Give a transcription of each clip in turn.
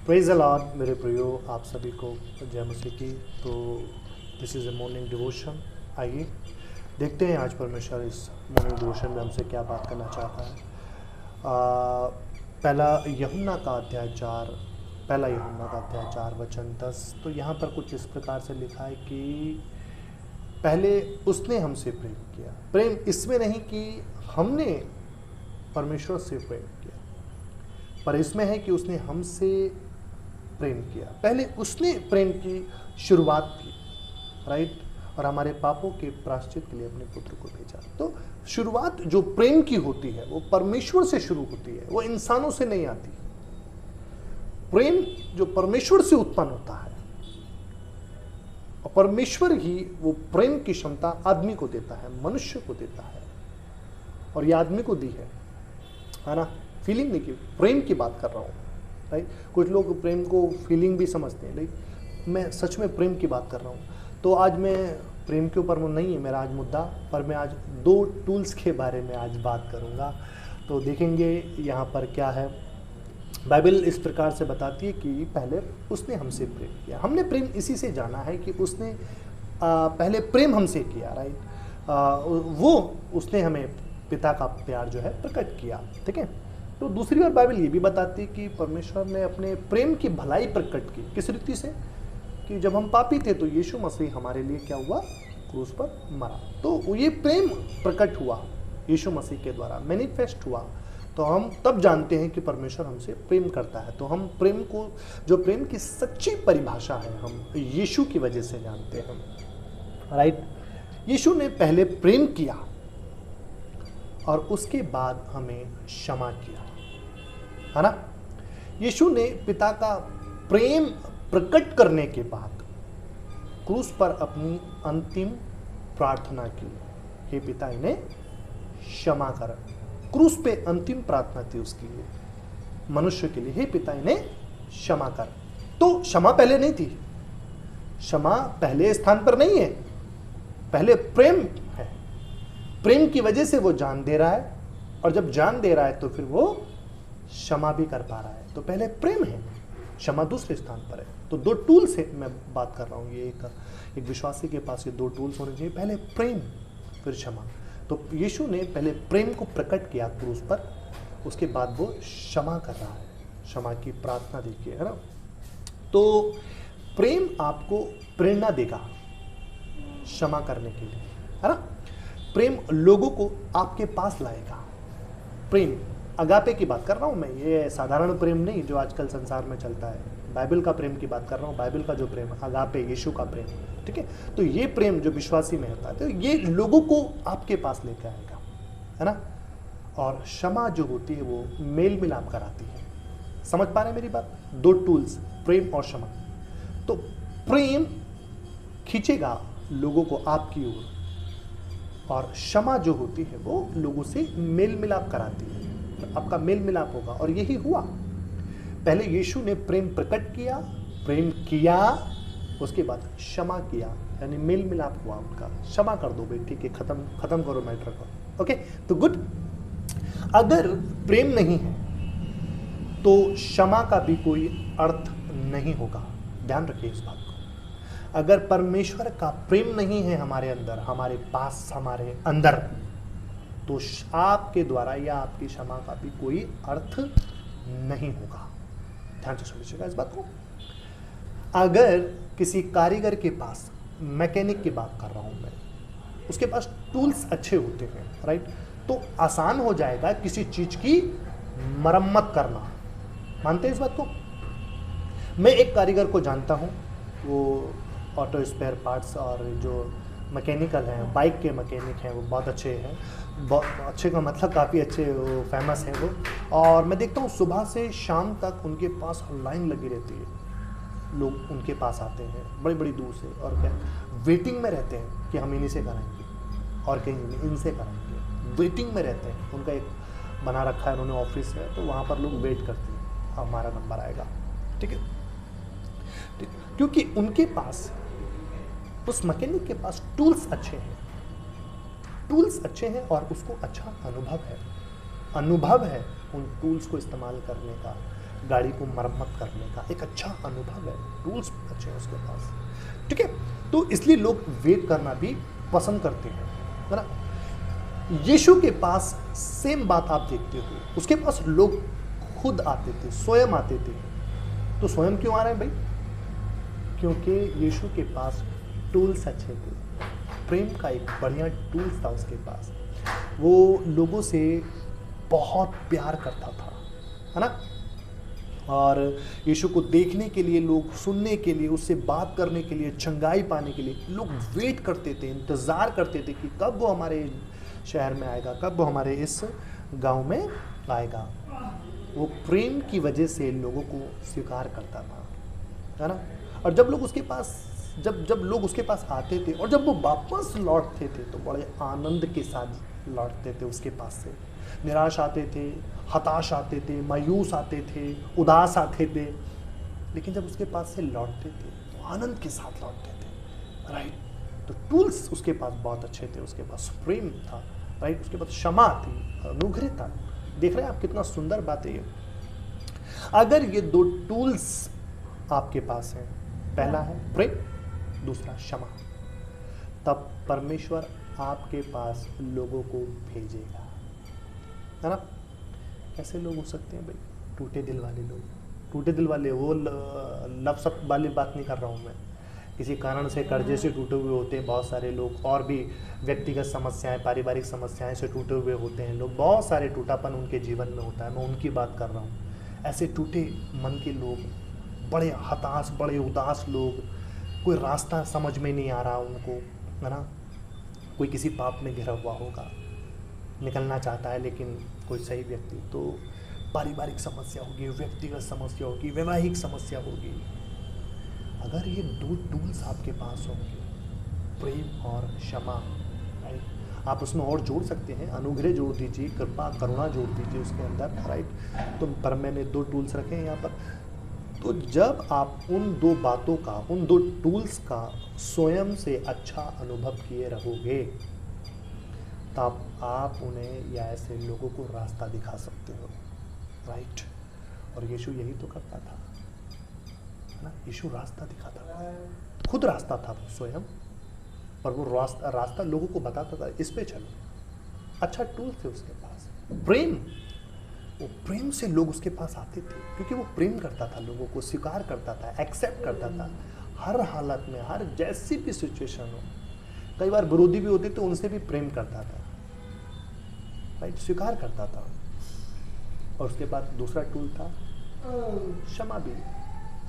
Praise the Lord मेरे प्रियो, आप सभी को जय मसीह की। तो this is a morning devotion. आइए देखते हैं आज परमेश्वर इस मॉर्निंग डिवोशन में हमसे क्या बात करना चाहता है। पहला यूहन्ना का अध्याय 4, पहला यूहन्ना का अध्याय 4 वचन 10। तो यहाँ पर कुछ इस प्रकार से लिखा है कि पहले उसने हमसे प्रेम किया। प्रेम इसमें नहीं कि हमने परमेश्वर से प्रेम किया, पर इसमें है कि उसने हमसे प्रेम किया। पहले उसने प्रेम की शुरुआत की, राइट, और हमारे पापों के प्रायश्चित के लिए अपने पुत्र को भेजा। तो शुरुआत जो प्रेम की होती है वो परमेश्वर से शुरू होती है, वो इंसानों से नहीं आती। प्रेम जो परमेश्वर से उत्पन्न होता है, और परमेश्वर ही वो प्रेम की क्षमता आदमी को देता है, मनुष्य को देता है, और ये आदमी को दी है ना। फीलिंग नहीं की, प्रेम की बात कर रहा हूँ, राइट। कुछ लोग प्रेम को फीलिंग भी समझते हैं, लेकिन मैं सच में प्रेम की बात कर रहा हूँ। तो आज मैं प्रेम के ऊपर नहीं है मेरा आज मुद्दा, पर मैं आज 2 टूल्स के बारे में आज बात करूँगा। तो देखेंगे यहाँ पर क्या है। बाइबल इस प्रकार से बताती है कि पहले उसने हमसे प्रेम किया। हमने प्रेम इसी से जाना है कि उसने पहले प्रेम हमसे किया, राइट। वो उसने हमें पिता का प्यार जो है प्रकट किया, ठीक है। तो दूसरी बार बाइबल ये भी बताती है कि परमेश्वर ने अपने प्रेम की भलाई प्रकट की। किस रीति से? कि जब हम पापी थे तो यीशु मसीह हमारे लिए क्या हुआ? क्रूस पर मरा। तो ये प्रेम प्रकट हुआ यीशु मसीह के द्वारा, मैनिफेस्ट हुआ। तो हम तब जानते हैं कि परमेश्वर हमसे प्रेम करता है। तो हम प्रेम को, जो प्रेम की सच्ची परिभाषा है, हम यीशु की वजह से जानते हैं, राइट। यीशु ने पहले प्रेम किया और उसके बाद हमें क्षमा किया, है ना। यीशु ने पिता का प्रेम प्रकट करने के बाद क्रूस पर अपनी अंतिम प्रार्थना की, हे पिता इन्हें क्षमा कर। क्रूस पे अंतिम प्रार्थना थी उसकी लिए, मनुष्य के लिए, हे पिता इन्हें क्षमा कर। तो क्षमा पहले नहीं थी, क्षमा पहले स्थान पर नहीं है, पहले प्रेम है। प्रेम की वजह से वो जान दे रहा है, और जब जान दे रहा है तो फिर वो क्षमा भी कर पा रहा है। तो पहले प्रेम है, क्षमा दूसरे स्थान पर है। तो 2 टूल्स है मैं बात कर रहा हूँ। ये एक विश्वासी के पास ये 2 टूल्स होने चाहिए, पहले प्रेम फिर क्षमा। तो यीशु ने पहले प्रेम को प्रकट किया क्रूस पर, उसके बाद वो क्षमा कर रहा है। क्षमा की प्रार्थना देखिए, है ना। तो प्रेम आपको प्रेरणा देगा क्षमा करने के लिए, है ना। प्रेम लोगों को आपके पास लाएगा। प्रेम अगापे की बात कर रहा हूँ मैं, ये साधारण प्रेम नहीं जो आजकल संसार में चलता है। बाइबल का प्रेम की बात कर रहा हूँ, बाइबल का जो प्रेम, अगापे, यीशु का प्रेम, ठीक है। तो ये प्रेम जो विश्वासी में होता है, तो ये लोगों को आपके पास लेकर आएगा, है ना। और क्षमा जो होती है वो मेल मिलाप कराती है। समझ पा रहे हैं मेरी बात? 2 टूल्स, प्रेम और क्षमा। तो प्रेम खींचेगा लोगों को आपकी ओर, और क्षमा जो होती है वो लोगों से मेल मिलाप कराती है। आपका मेल मिलाप होगा, और यही हुआ। पहले यीशु ने प्रेम प्रकट किया, प्रेम किया, उसके बाद क्षमा किया, यानी मेल मिलाप हुआ उनका। क्षमा कर दो भाई, ठीक है, खत्म करो मैटर को, ओके। तो गुड। अगर प्रेम नहीं है तो क्षमा का भी कोई अर्थ नहीं होगा। ध्यान रखिए इस बात को। अगर परमेश्वर का प्रेम नहीं है हमारे अंदर, हमारे पास, हमारे अंदर, तो आपके द्वारा या आपकी क्षमा का भी कोई अर्थ नहीं होगा। ध्यान से समझिएगा इस बात को। अगर किसी कारीगर के पास, मैकेनिक की बात कर रहा हूं मैं, उसके पास टूल्स अच्छे होते हैं, राइट, तो आसान हो जाएगा किसी चीज की मरम्मत करना। मानते हैं इस बात को? मैं एक कारीगर को जानता हूं, वो ऑटो स्पेयर पार्ट्स और जो मैकेनिकल हैं, बाइक के मैकेनिक हैं, वो बहुत अच्छे हैं। बहुत अच्छे का मतलब काफ़ी अच्छे, वो फेमस हैं वो। और मैं देखता हूँ सुबह से शाम तक उनके पास लाइन लगी रहती है। लोग उनके पास आते हैं बड़ी बड़ी दूर से, और क्या वेटिंग में रहते हैं कि हम इन्हीं से कराएंगे और कहीं नहीं, इनसे कराएंगे। वेटिंग में रहते हैं, उनका एक बना रखा है उन्होंने ऑफिस है, तो वहाँ पर लोग वेट करते हैं, हमारा नंबर आएगा, ठीक है। क्योंकि उनके पास, उस मैकेनिक के पास टूल्स अच्छे हैं, टूल्स अच्छे हैं, और उसको अच्छा अनुभव है उन टूल्स को इस्तेमाल करने का, गाड़ी को मरम्मत करने का एक अच्छा अनुभव है, टूल्स अच्छे हैं उसके पास, ठीक है। तो इसलिए लोग वेट करना भी पसंद करते हैं, है ना। यीशु के पास सेम बात आप देखते हो, उसके पास लोग खुद आते थे, स्वयं आते थे। तो स्वयं क्यों आ रहे हैं भाई? क्योंकि यीशु के पास टूल्स अच्छे थे, प्रेम का एक बढ़िया टूल्स था उसके पास। वो लोगों से बहुत प्यार करता था, है ना। और यीशु को देखने के लिए लोग, सुनने के लिए, उससे बात करने के लिए, चंगाई पाने के लिए लोग वेट करते थे, इंतज़ार करते थे कि कब वो हमारे शहर में आएगा, कब वो हमारे इस गांव में आएगा। वो प्रेम की वजह से लोगों को स्वीकार करता था, है ना। और जब लोग उसके पास जब लोग उसके पास आते थे और जब वो वापस लौटते थे तो बड़े आनंद के साथ लौटते थे उसके पास से। निराश आते थे, हताश आते थे, मायूस आते थे, उदास आते थे, लेकिन जब उसके पास से लौटते थे तो आनंद के साथ लौटते थे, राइट। तो टूल्स उसके पास बहुत अच्छे थे, उसके पास प्रेम था, राइट। उसके पास क्षमा थी, अनुग्रह था। देख रहे हैं आप कितना सुंदर बात है ये। अगर ये दो टूल्स आपके पास हैं, पहला है प्रेम, दूसरा क्षमा, तब परमेश्वर आपके पास लोगों को भेजेगा, है ना। कैसे लोग हो सकते हैं भाई? टूटे दिल वाले लोग। टूटे दिल वाले वो लव सब वाली बात नहीं कर रहा हूँ मैं। किसी कारण से कर्जे से टूटे हुए होते हैं बहुत सारे लोग, और भी व्यक्तिगत समस्याएं, पारिवारिक समस्याएं से टूटे हुए होते हैं लोग। बहुत सारे टूटापन उनके जीवन में होता है, मैं उनकी बात कर रहा हूँ। ऐसे टूटे मन के लोग, बड़े हताश, बड़े उदास लोग, कोई रास्ता समझ में नहीं आ रहा उनको, है ना। कोई किसी पाप में घिरा हुआ होगा, निकलना चाहता है लेकिन कोई सही व्यक्ति, तो पारिवारिक समस्या होगी, व्यक्तिगत समस्या होगी, वैवाहिक समस्या होगी। अगर ये दो टूल्स आपके पास होंगे, प्रेम और क्षमा, राइट, आप उसमें और जोड़ सकते हैं, अनुग्रह जोड़ दीजिए, कृपा करुणा जोड़ दीजिए उसके अंदर, राइट। तो पर मैंने दो टूल्स रखे हैं यहाँ पर। तो जब आप उन दो बातों का, उन दो टूल्स का स्वयं से अच्छा अनुभव किए रहोगे, तब आप उन्हें या ऐसे लोगों को रास्ता दिखा सकते हो, राइट। और यीशु यही तो करता था, है ना। यीशु रास्ता दिखाता था, खुद रास्ता था वो स्वयं, और वो रास्ता लोगों को बताता था, इस पे चलो। अच्छा टूल थे उसके पास, प्रेम। वो प्रेम से लोग उसके पास आते थे, क्योंकि वो प्रेम करता था, लोगों को स्वीकार करता था, एक्सेप्ट करता था हर हालत में, हर जैसी भी सिचुएशन हो। कई बार विरोधी भी होते तो उनसे भी प्रेम करता था, राइट, स्वीकार करता था। और उसके बाद दूसरा टूल था क्षमा भी,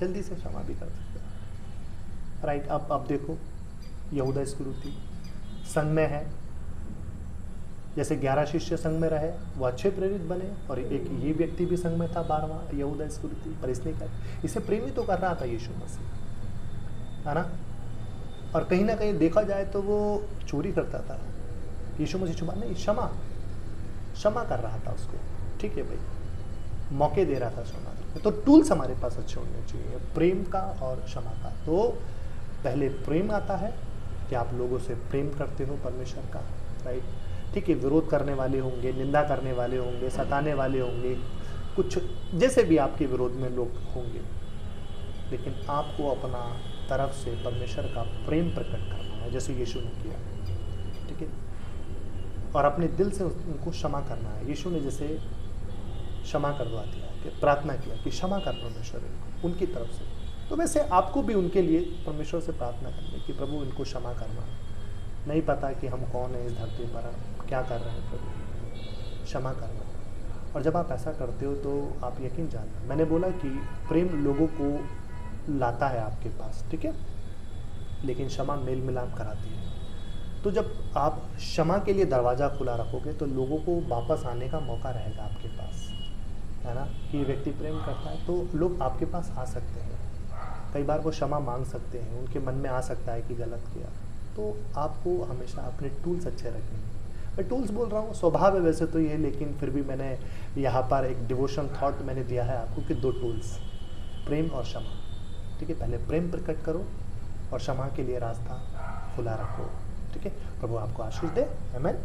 जल्दी से क्षमा भी कर सकता था, राइट। अब देखो, यहूदा इस्करियोती संघ में है, जैसे 11 शिष्य संघ में रहे, वो अच्छे प्रेरित बने, और एक ये व्यक्ति भी संघ में था 12वां, यहूदा इस्करियोती, पर इसने क्या, इसे प्रेम ही तो कर रहा था यीशु मसीह, है ना। और कहीं ना कहीं देखा जाए तो वो चोरी करता था, यीशु मसीह छुपा नहीं, क्षमा कर रहा था उसको, ठीक है भाई, मौके दे रहा था क्षमा। तो टूल्स हमारे पास अच्छे होने चाहिए, प्रेम का और क्षमा का। तो पहले प्रेम आता है कि आप लोगों से प्रेम करते हो परमेश्वर का, राइट, ठीक है। विरोध करने वाले होंगे, निंदा करने वाले होंगे, सताने वाले होंगे, कुछ जैसे भी आपके विरोध में लोग होंगे, लेकिन आपको अपना तरफ से परमेश्वर का प्रेम प्रकट करना है, जैसे यीशु ने किया, ठीक है। और अपने दिल से उनको क्षमा करना है। यीशु ने जैसे क्षमा करवा दिया, कि प्रार्थना किया कि क्षमा कर परमेश्वर उनकी तरफ से, तो वैसे आपको भी उनके लिए परमेश्वर से प्रार्थना करनी कि प्रभु इनको क्षमा करना। नहीं पता कि हम कौन है इस धरती पर, क्या कर रहे हैं, प्रभु क्षमा करना। और जब आप ऐसा करते हो तो आप यकीन जानना, मैंने बोला कि प्रेम लोगों को लाता है आपके पास, ठीक है, लेकिन क्षमा मेल मिलाप कराती है। तो जब आप क्षमा के लिए दरवाज़ा खुला रखोगे तो लोगों को वापस आने का मौका रहेगा आपके पास, है ना। कि व्यक्ति प्रेम करता है तो लोग आपके पास आ सकते हैं, कई बार वो क्षमा मांग सकते हैं, उनके मन में आ सकता है कि गलत किया। तो आपको हमेशा अपने टूल्स अच्छे रखने हैं। मैं टूल्स बोल रहा हूँ, स्वभाव है वैसे तो ये, लेकिन फिर भी मैंने यहाँ पर एक डिवोशन थॉट मैंने दिया है आपको कि दो टूल्स, प्रेम और क्षमा, ठीक है। पहले प्रेम प्रकट करो और क्षमा के लिए रास्ता खुला रखो, ठीक है। प्रभु आपको आशीष दे, आमीन।